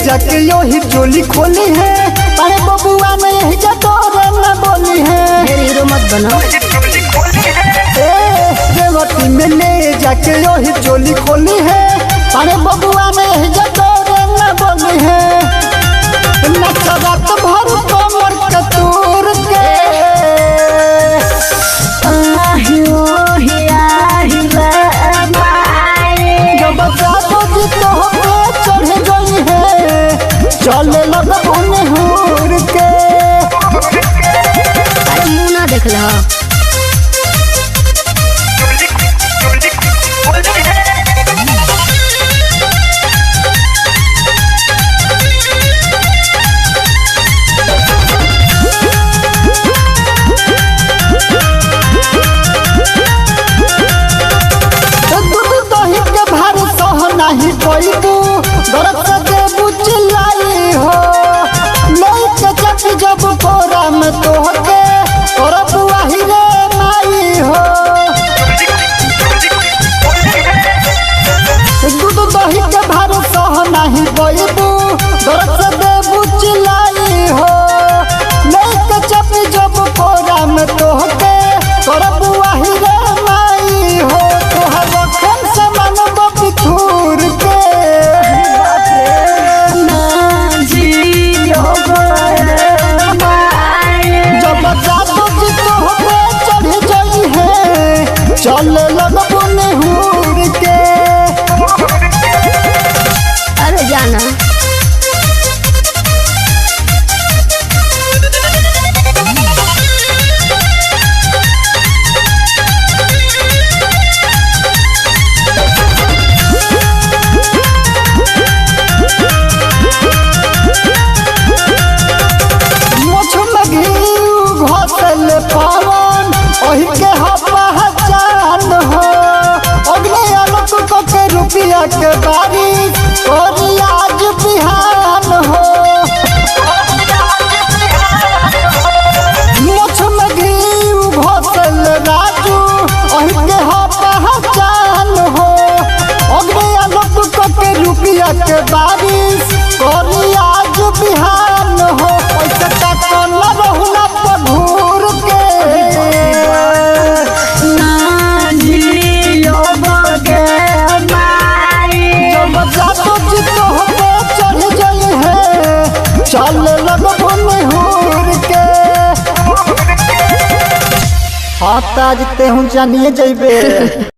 जाके यो ही चोली खोली है, अरे बबुआ ने यही जतोरे न बोली है। मेरे हीरो मत बनो। रेवती में ले जाके यो ही चोली खोली है, अरे बबुआ ने यही जतोरे न बोली है। नचरत भर कमर कतूर के जब जातो जी तो पे चढ़ गई है, चले लग बुने हुर के। अरे मुँह ना देख लो। नहीं कोईबू दरद से देबू चिल्लाई हो, लेके चक जब कोरा में तोहके करब वही रे माई हो। दूध दही के भार सह नहीं कोईबू दरद से देबू चिल्लाई हो, लेके चक जब कोरा में तोहके करब वही रे माई हो। तोहर रखन से मनब बिखूर के जब जातो जी तोहके चढ़ जाई है, चले लगबू निहुर के। अरे जाना पावन ओही के पहचान हो, अग्नि आलोक के रुपया के बारिश और आज बिहान हो। मुछ में घी घोसल राजू ओही के पहचान हो, अग्नि आलोक के रुपया के बारिश और आज बिहान हो। ऐसे तक न रहुना पघूर के चल लगबू निहुर के। हाँ ताजते हूँ जानिए जैबे।